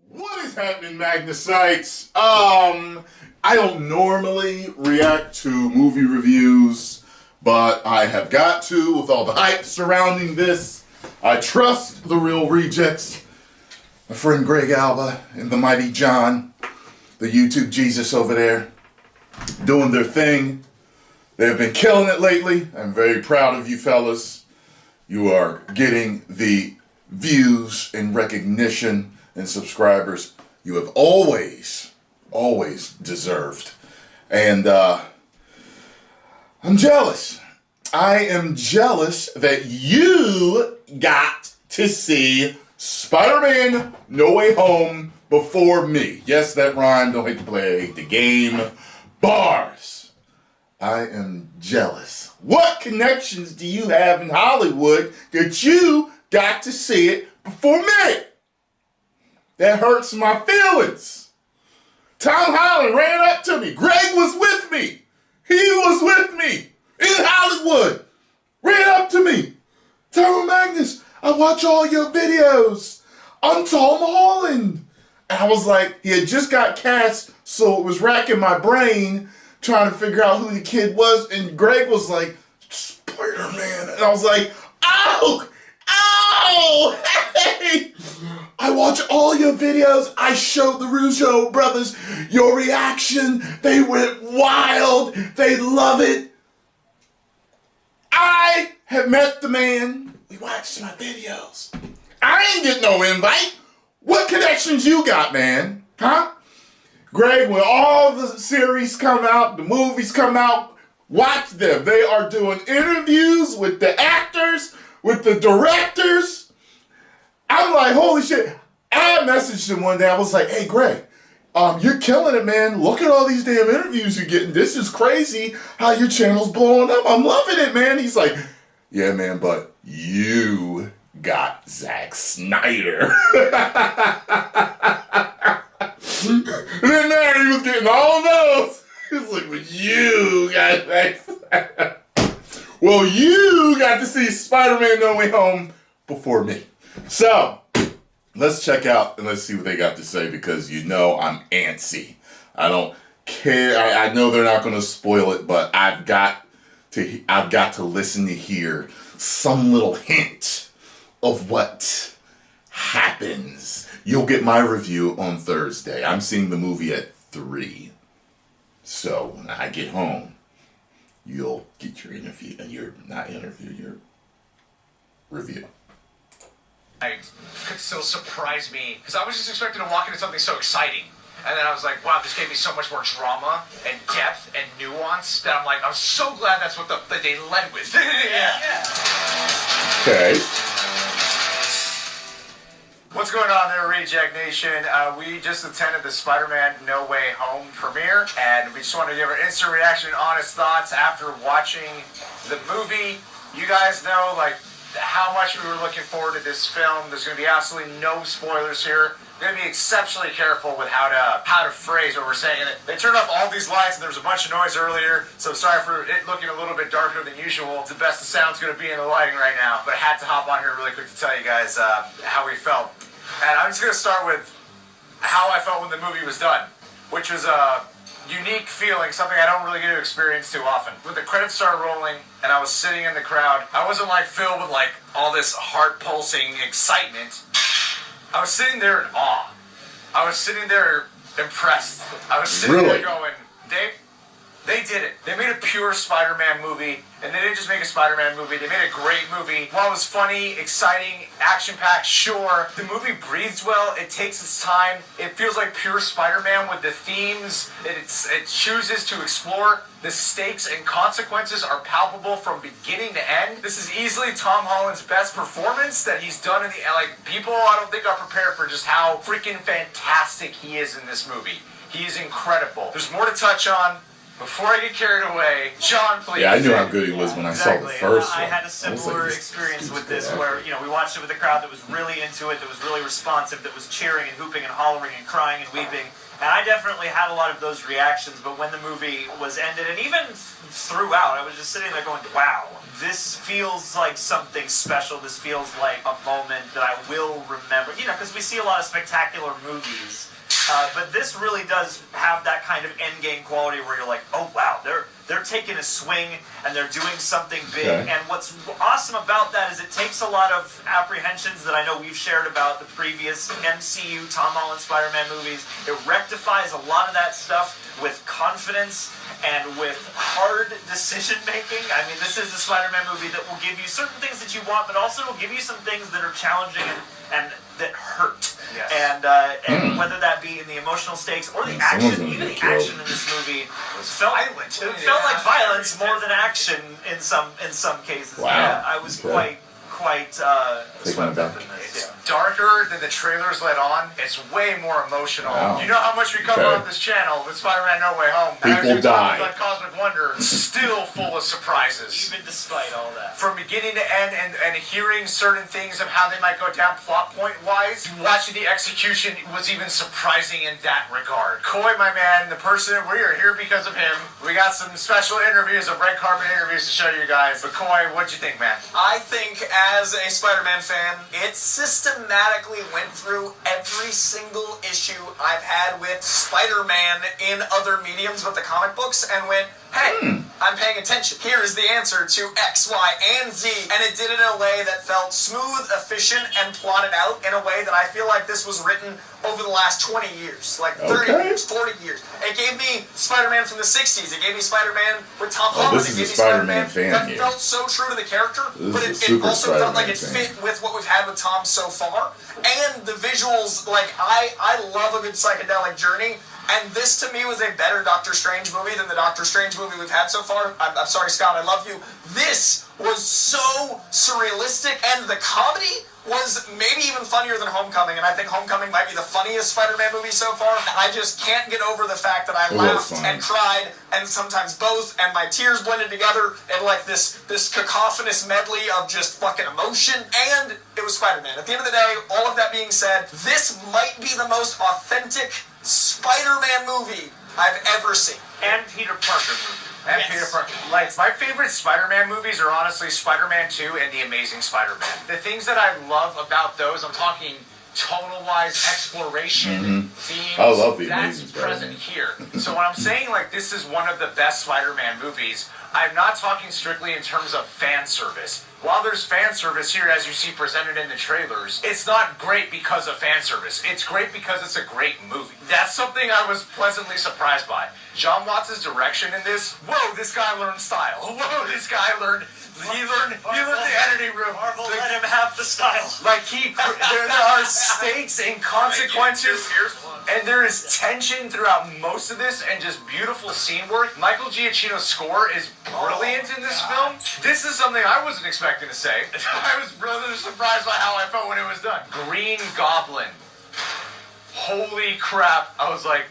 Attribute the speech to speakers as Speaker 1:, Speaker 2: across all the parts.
Speaker 1: What is happening, Magnusites? I don't normally react to movie reviews, but I have got to with all the hype surrounding this. I trust The Real Rejects, my friend Greg Alba and the mighty John, the YouTube Jesus over there, doing their thing. They have been killing it lately. I'm very proud of you fellas. You are getting the views and recognition and subscribers you have always deserved. And I'm jealous. I am jealous that you got to see Spider-Man No Way Home before me. Yes, that rhymed. Don't hate to play the game. Bars. I am jealous. What connections do you have in Hollywood that you got to see it before me? That hurts my feelings. Tom Holland ran up to me. Greg was with me. He was with me in Hollywood. Ran up to me. Tyrone, Magnus, I watch all your videos. I'm Tom Holland. And I was like, he had just got cast, so it was racking my brain trying to figure out who the kid was. And Greg was like, Spider-Man. And I was like, ow! Ow! Hey! I watch all your videos. I showed the Russo brothers your reaction. They went wild. They love it. I have met the man. He watches my videos. I ain't get no invite. What connections you got, man? Huh? Greg, when all the series come out, the movies come out, watch them. They are doing interviews with the actors, with the directors. I'm like, holy shit. I messaged him one day. I was like, hey, Greg, you're killing it, man. Look at all these damn interviews you're getting. This is crazy how your channel's blowing up. I'm loving it, man. He's like, yeah, man, but you got Zack Snyder. And then there he was getting all those. He was like, but you got Zack Snyder. Well, you got to see Spider-Man No Way Home before me. So, let's check out and let's see what they got to say, because you know I'm antsy. I don't care. I know they're not going to spoil it, but I've got to listen to hear some little hint of what happens. You'll get my review on Thursday. I'm seeing the movie at 3. So, when I get home, you'll get your interview, your review.
Speaker 2: Could still surprise me, because I was just expecting to walk into something so exciting, and then I was like, wow, this gave me so much more drama and depth and nuance that I'm like, I'm so glad that's what they led with. Yeah.
Speaker 1: Okay.
Speaker 2: What's going on there, Reject Nation? We just attended the Spider-Man No Way Home premiere, and we just wanted to give our instant reaction and honest thoughts after watching the movie. You guys know, like, how much we were looking forward to this film. There's going to be absolutely no spoilers here. We're going to be exceptionally careful with how to phrase what we're saying. And they turned off all these lights, and there was a bunch of noise earlier, so sorry for it looking a little bit darker than usual. It's the best the sound's going to be in the lighting right now, but I had to hop on here really quick to tell you guys how we felt. And I'm just going to start with how I felt when the movie was done, which was a unique feeling, something I don't really get to experience too often. When the credits started rolling and I was sitting in the crowd, I wasn't like filled with like all this heart-pulsing excitement. I was sitting there in awe. I was sitting there impressed. I was sitting there going, they did it. They made a pure Spider-Man movie, and they didn't just make a Spider-Man movie, they made a great movie. While it was funny, exciting, action-packed, sure, the movie breathes well, it takes its time, it feels like pure Spider-Man with the themes it chooses to explore. The stakes and consequences are palpable from beginning to end. This is easily Tom Holland's best performance that he's done in the, people I don't think are prepared for just how freaking fantastic he is in this movie. He is incredible. There's more to touch on. Before I get carried away, John, please.
Speaker 1: Yeah, I knew how good he was when I saw the first one.
Speaker 3: I had a similar experience with this where, we watched it with a crowd that was really into it, that was really responsive, that was cheering and hooping and hollering and crying and weeping. And I definitely had a lot of those reactions, but when the movie was ended, and even throughout, I was just sitting there going, wow, this feels like something special. This feels like a moment that I will remember. Because we see a lot of spectacular movies. But this really does have that kind of endgame quality where you're like, oh wow, they're taking a swing and they're doing something big. Okay. And what's awesome about that is it takes a lot of apprehensions that I know we've shared about the previous MCU Tom Holland Spider-Man movies. It rectifies a lot of that stuff with confidence and with hard decision making. I mean, this is a Spider-Man movie that will give you certain things that you want, but also will give you some things that are challenging and that hurt. Yes. And whether that be in the emotional stakes or the action, even the action in this movie felt violent. It felt like violence more than action in some cases.
Speaker 1: Wow.
Speaker 3: Yeah, I was quite swept up in this.
Speaker 2: It's darker than the trailers let on. It's way more emotional.
Speaker 1: Wow.
Speaker 2: You know how much we cover on this channel with Spider-Man No Way Home.
Speaker 1: People die.
Speaker 2: Like Cosmic Wonder, still full of surprises.
Speaker 3: Even despite all that.
Speaker 2: From beginning to end and hearing certain things of how they might go down plot point-wise, watching the execution was even surprising in that regard. Coy, my man, the person, we are here because of him. We got some special interviews, of red carpet interviews to show you guys. But Coy, what'd you think, man?
Speaker 4: I think as a Spider-Man fan, it systematically went through every single issue I've had with Spider-Man in other mediums but the comic books and went, hey, I'm paying attention. Here is the answer to X, Y, and Z. And it did it in a way that felt smooth, efficient, and plotted out in a way that I feel like this was written over the last 20 years. Like 30 years, 40 years. It gave me Spider-Man from the 60s. It gave me Spider-Man with Tom Holland.
Speaker 1: This is a Spider-Man fan
Speaker 4: that
Speaker 1: here.
Speaker 4: felt so true to the character, but it also felt like it fit with what we've had with Tom so far. And the visuals, like, I love a good psychedelic journey. And this, to me, was a better Doctor Strange movie than the Doctor Strange movie we've had so far. I'm sorry, Scott, I love you. This was so surrealistic, and the comedy was maybe even funnier than Homecoming, and I think Homecoming might be the funniest Spider-Man movie so far. I just can't get over the fact that I laughed and cried, and sometimes both, and my tears blended together in like this cacophonous medley of just fucking emotion, and it was Spider-Man. At the end of the day, all of that being said, this might be the most authentic Spider-Man movie I've ever seen.
Speaker 3: And Peter Parker movie.
Speaker 2: And Peter Parker. Like, my favorite Spider-Man movies are honestly Spider-Man 2 and The Amazing Spider-Man. The things that I love about those, I'm talking tonal-wise, exploration, themes.
Speaker 1: I love The Amazing Spider-Man.
Speaker 2: That's present here. So when I'm saying, like, this is one of the best Spider-Man movies, I'm not talking strictly in terms of fan service. While there's fan service here, as you see presented in the trailers, it's not great because of fan service. It's great because it's a great movie. That's something I was pleasantly surprised by. John Watts' direction in this, whoa, this guy learned style. Whoa, this guy learned... He learned the editing room.
Speaker 3: Marvel let him have the style.
Speaker 2: Like there are stakes and consequences, and there is tension throughout most of this, and just beautiful scene work. Michael Giaccino'S score is brilliant in this film. This is something I wasn't expecting to say. I was rather surprised by how I felt when it was done. Green Goblin. Holy crap! I was like,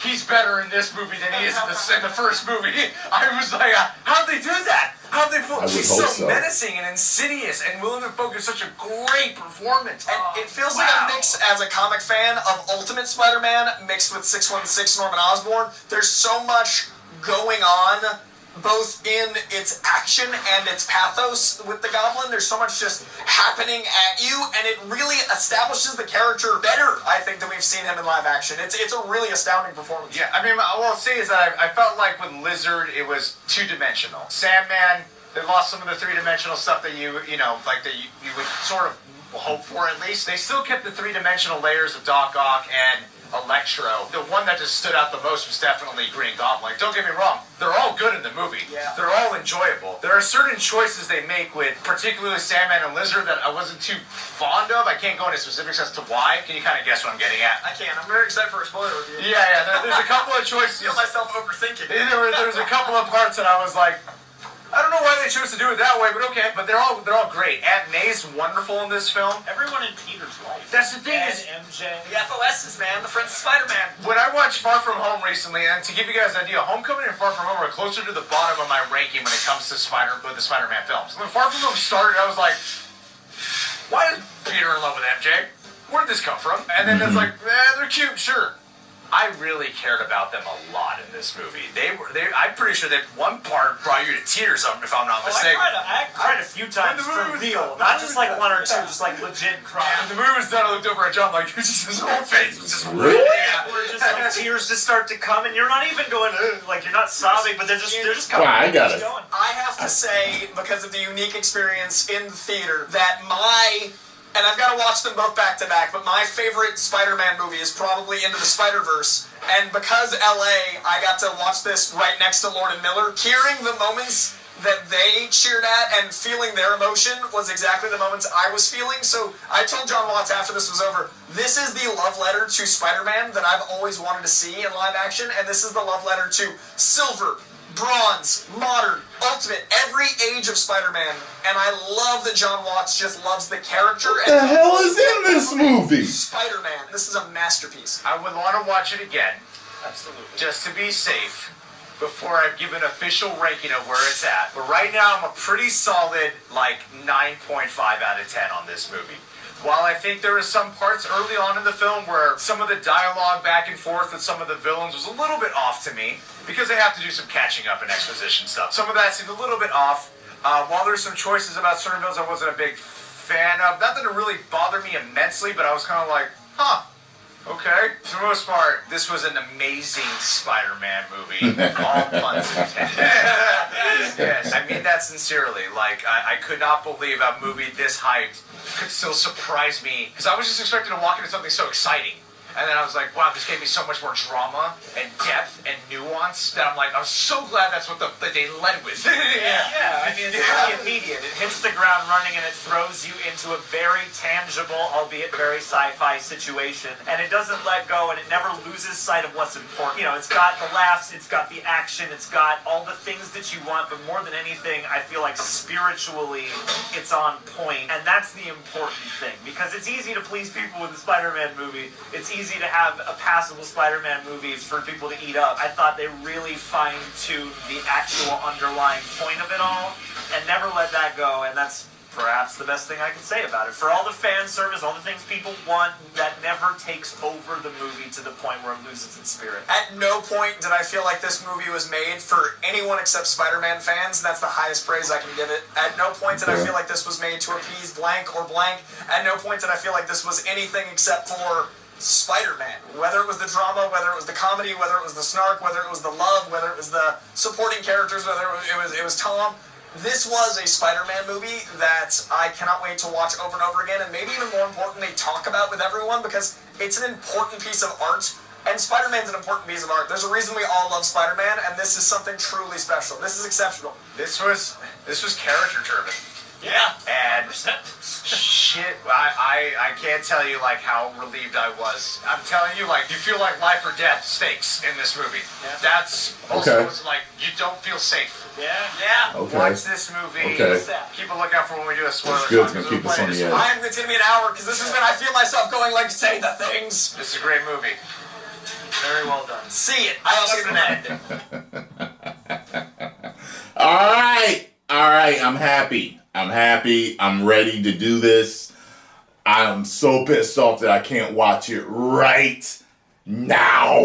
Speaker 2: he's better in this movie than he is in the first movie. I was like, how'd they do that? How'd they put? He's so menacing and insidious, and Willem Dafoe is such a great performance.
Speaker 4: And it feels like a mix, as a comic fan, of Ultimate Spider-Man mixed with 616 Norman Osborn. There's so much going on, both in its action and its pathos with the Goblin. There's so much just happening at you, and it really establishes the character better, I think, than we've seen him in live action. It's a really astounding performance.
Speaker 2: Yeah, I mean, what I'll say is that I felt like with Lizard, it was two-dimensional. Sandman, they lost some of the three-dimensional stuff that you would sort of hope for, at least. They still kept the three-dimensional layers of Doc Ock and Electro. The one that just stood out the most was definitely Green Goblin. Like, don't get me wrong, they're all good in the movie.
Speaker 4: Yeah.
Speaker 2: They're all enjoyable. There are certain choices they make with, particularly Sandman and Lizard, that I wasn't too fond of. I can't go into specifics as to why. Can you kind of guess what I'm getting at?
Speaker 4: I can. I'm very excited for a spoiler review.
Speaker 2: Yeah. There's a couple of choices.
Speaker 4: I feel myself overthinking.
Speaker 2: There was a couple of parts that I was like, I don't know why they chose to do it that way, but okay. But they're all great. Aunt May's wonderful in this film.
Speaker 3: Everyone in Peter's life
Speaker 2: That's the thing is,
Speaker 3: MJ.
Speaker 4: The FOSs, man, the Friends of Spider-Man.
Speaker 2: when I watched Far From Home recently, and to give you guys an idea, Homecoming and Far From Home are closer to the bottom of my ranking when it comes to the Spider-Man films. When Far From Home started, I was like, why is Peter in love with MJ? Where'd this come from? And then it's like, they're cute, sure. I really cared about them a lot in this movie. I'm pretty sure that one part brought you to tears, if I'm not mistaken.
Speaker 3: I cried a few times for real. Not just like one or two, just like legit crying.
Speaker 2: When the movie was done, I looked over at John like, his whole face was just
Speaker 1: Really?
Speaker 3: Where just like tears just start to come, and you're not even going, like you're not sobbing, but they're just coming.
Speaker 1: Well, I got
Speaker 3: Just
Speaker 1: it.
Speaker 3: going.
Speaker 4: I have to say, because of the unique experience in the theater, that and I've got to watch them both back to back, but my favorite Spider-Man movie is probably Into the Spider-Verse. And because LA, I got to watch this right next to Lord and Miller, hearing the moments that they cheered at and feeling their emotion was exactly the moments I was feeling. So I told John Watts after this was over, this is the love letter to Spider-Man that I've always wanted to see in live action, and this is the love letter to Silver, Bronze, Modern, Ultimate, every age of Spider-Man. And I love that John Watts just loves the character.
Speaker 1: What the hell is in this movie?
Speaker 4: Spider-Man. This is a masterpiece.
Speaker 2: I would want to watch it again,
Speaker 3: Absolutely.
Speaker 2: just to be safe, before I give an official ranking of where it's at. But right now, I'm a pretty solid, like, 9.5 out of 10 on this movie. While I think there are some parts early on in the film where some of the dialogue back and forth with some of the villains was a little bit off to me, because they have to do some catching up and exposition stuff. Some of that seemed a little bit off. While there's some choices about certain villains I wasn't a big fan of, not that it really bothered me immensely, but I was kind of like, huh. Okay. For the most part, this was an amazing Spider-Man movie. All puns intended. Yes, I mean that sincerely. Like, I could not believe a movie this hyped could still surprise me. Because I was just expecting to walk into something so exciting. And then I was like, wow, this gave me so much more drama and depth and nuance that I'm like, I was so glad that's what that they led with.
Speaker 3: Yeah, I mean, it's pretty immediate. It hits the ground running and it throws you into a very tangible, albeit very sci-fi situation. And it doesn't let go and it never loses sight of what's important. You know, it's got the laughs, it's got the action, it's got all the things that you want, but more than anything, I feel like spiritually it's on point. And that's the important thing. Because it's easy to please people with a Spider-Man movie. It's easy to have a passable Spider-Man movie for people to eat up. I thought they really fine-tuned the actual underlying point of it all and never let that go, and that's perhaps the best thing I can say about it. For all the fan service, all the things people want, that never takes over the movie to the point where it loses its spirit.
Speaker 4: At no point did I feel like this movie was made for anyone except Spider-Man fans. That's the highest praise I can give it. At no point did I feel like this was made to appease blank or blank. At no point did I feel like this was anything except for Spider-Man. Whether it was the drama, whether it was the comedy, whether it was the snark, whether it was the love, whether it was the supporting characters, whether it was Tom. This was a Spider-Man movie that I cannot wait to watch over and over again, and maybe even more importantly, talk about with everyone, because it's an important piece of art, and Spider-Man's an important piece of art. There's a reason we all love Spider-Man, and this is something truly special. This is exceptional.
Speaker 2: This was character-driven.
Speaker 4: Yeah.
Speaker 2: And shit, I can't tell you like how relieved I was. I'm telling you, like, you feel like life or death stakes in this movie. Yeah. That's also it's like you don't feel safe.
Speaker 3: Yeah.
Speaker 4: Yeah.
Speaker 1: Okay.
Speaker 2: Watch this movie.
Speaker 1: Okay.
Speaker 2: Keep a lookout for when we do a spoiler.
Speaker 1: That's good.
Speaker 2: talk,
Speaker 1: It's gonna
Speaker 2: 'cause
Speaker 1: keep
Speaker 2: we'll
Speaker 1: us
Speaker 2: play
Speaker 1: on
Speaker 2: this
Speaker 1: the edge.
Speaker 2: one.
Speaker 4: It's gonna be an hour, because this is when I feel myself going like, say the things.
Speaker 2: This is a great movie.
Speaker 3: Very well done.
Speaker 4: See it. I also give it an edit.
Speaker 1: All right. I'm happy. I'm ready to do this. I'm so pissed off that I can't watch it right now.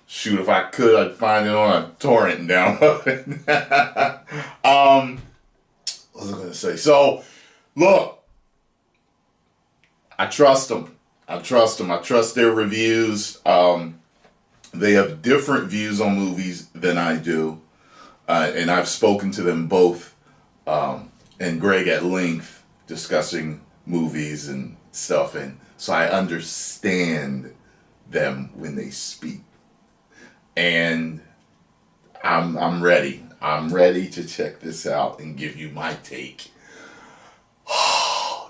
Speaker 1: Shoot, if I could, I'd find it on a torrent and download it. What was I going to say? So, look, I trust them. I trust their reviews. They have different views on movies than I do. And I've spoken to them both, and Greg at length, discussing movies and stuff, and so I understand them when they speak. And I'm ready. I'm ready to check this out and give you my take.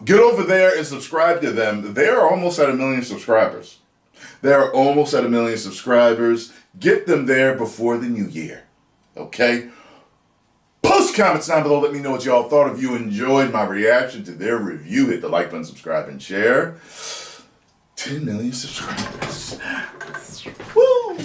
Speaker 1: Get over there and subscribe to them. They're almost at 1 million subscribers. Get them there before the new year. Okay? Post comments down below. Let me know what y'all thought. If you enjoyed my reaction to their review, hit the like button, subscribe, and share. 10 million subscribers. Woo!